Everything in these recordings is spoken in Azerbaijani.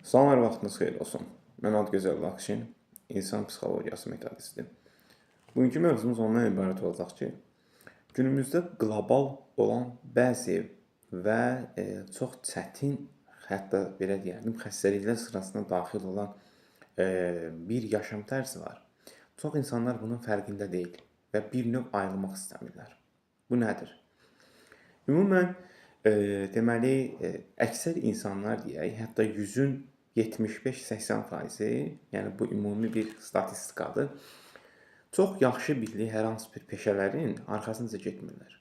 Salamlar, vaxtınız xeyir olsun. Mən Adgözəl Laxşin, insan psixologiyası metodistidir. Bugünkü mövzumuz ondan ibarət olacaq ki, günümüzdə qlobal olan bəzi və çox çətin, hətta belə deyərdim, xəstəliklər sırasına daxil olan bir yaşam tərzi var. Çox insanlar bunun fərqində deyil və bir növ ayrılmaq istəmirlər. Bu nədir? Ümumən, deməli, əksər insanlar deyək, hətta 100-ün 75-80%, yəni bu ümumi bir statistikadır, çox yaxşı bildiyi hər hansı bir peşələrin arxasınca getmirlər.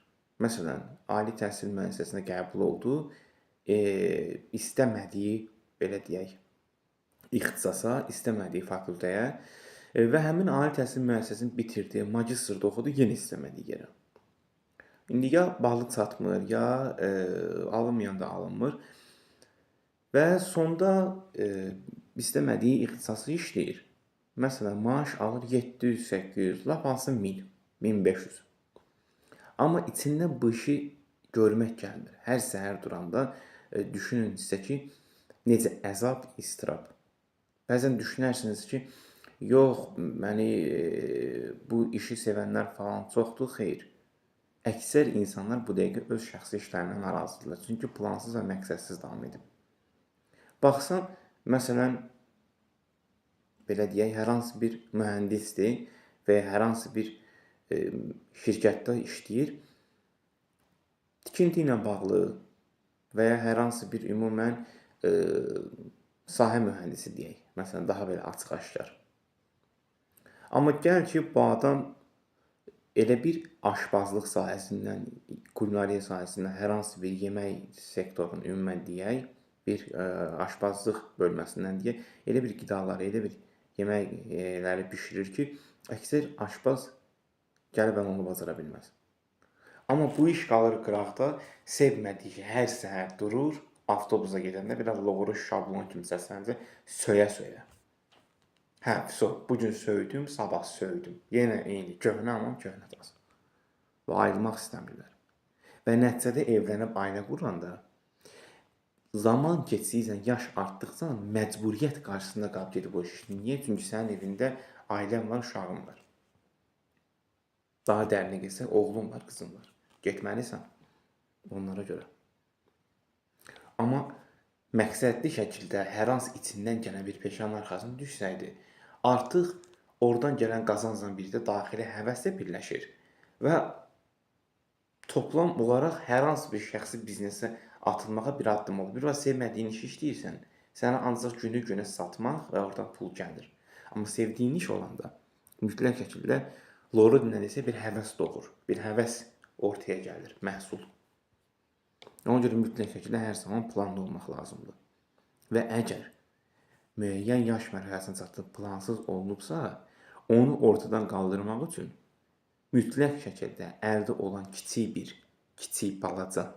Məsələn, ali təhsil müəssisəsinə qəbul oldu, istəmədiyi, belə deyək, ixtisasa, istəmədiyi fakültəyə və həmin ali təhsil müəssisəsini bitirdi, magistrda oxudu, yenə istəmədiyi yerə. İndi ya balı çatmır, ya alınmayanda alınmır və sonda istəmədiyi ixtisası işləyir. Məsələn, maaş alır 700, 800, lap alsa 1000, 1500. Amma içindən bu işi görmək gəlmir. Hər səhər duranda düşünün sizə ki, necə əzab, istirab. Bəzən düşünərsiniz ki, yox, məni bu işi sevənlər falan çoxdur, xeyr. Əksər insanlar bu dəqiqə öz şəxsi işlərindən narazıdırlar. Çünki plansız və məqsədsiz davam edib. Baxsan, məsələn, belə deyək, hər hansı bir mühəndisdir və ya hər hansı bir şirkətdə işləyir, tikinti ilə bağlı və ya hər hansı bir ümumən sahə mühəndisi deyək, məsələn, daha belə açıq-aşkar. Amma gəl ki, bu adam elə bir aşbazlıq sahəsindən, kulinariya sahəsindən, hər hansı bir yemək sektorunun ümumən deyək, bir aşbazlıq bölməsindən deyək, elə bir qidaları, elə bir yeməkləri bişirir ki, əksər aşbaz gəlib onu bacara bilməz. Amma bu iş qalır qıraqda, sevmədiyi ki, hər səhər durur, avtobusa gedəndə biraz loğuru şablon kimi səslənəcək, söyə-söyə. Hə, bugün söydüm, sabah söydüm. Yenə eyni, köhnə amma köhnə tas. Və ayrılmaq istəmirlər. Və nəticədə evlənib ailə quranda, zaman keçdikcə, yaş artdıqca məcburiyyət qarşısında qalıb gedib o iş işləyir. Niyə? Çünki sənin evində ailən var, uşağın var. Daha dərinə getsək, oğlun var, qızın var. Getməlisən onlara görə. Amma məqsədli şəkildə hər hansı içindən gələn bir peşənin arxasına düşsəydi, artıq oradan gələn qazancla birlikdə daxili həvəslə birləşir və toplam olaraq hər hansı bir şəxsi biznesə atılmağa bir addım olur. Bir var sevmədiyin işi işləyirsən, sənə ancaq günü-günə satmaq və oradan pul gəlir. Amma sevdiyin iş olanda mütləq şəkildə loru dinlədirsə bir həvəs doğur, bir həvəs ortaya gəlir, məhsul. Ona görə mütləq şəkildə hər zaman planlı olmaq lazımdır. Və əgər müəyyən yaş mərhələsinə çatıb plansız olunubsa, onu ortadan qaldırmaq üçün mütləq şəkildə əldə olan kiçik balaca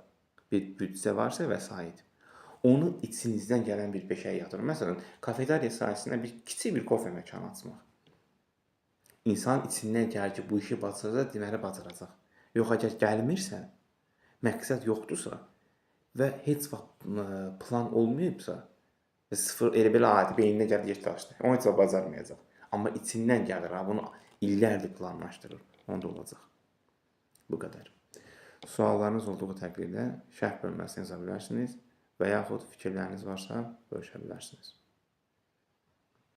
bir büdcə varsa vəsait, onu içinizdən gələn bir peşəyə yatırın. Məsələn, kafeteriya sahəsində kiçik bir kofe məkanı açmaq. İnsan içindən gəlir ki, bu işi bacaracaq, deməli bacaracaq. Yox, əgər gəlmirsə, məqsəd yoxdursa və heç vaxt plan olmayıbsa, sıfır elə belə adi beyninə gəlir yer daşdı. Onu heç vaxt bacarmayacaq. Amma içindən gəlir, bunu illərdir planlaşdırır. Onda olacaq. Bu qədər. Suallarınız olduğu təqdirdə şərh bölməsinə yazа bilərsiniz və yaxud fikirləriniz varsa bölüşə bilərsiniz.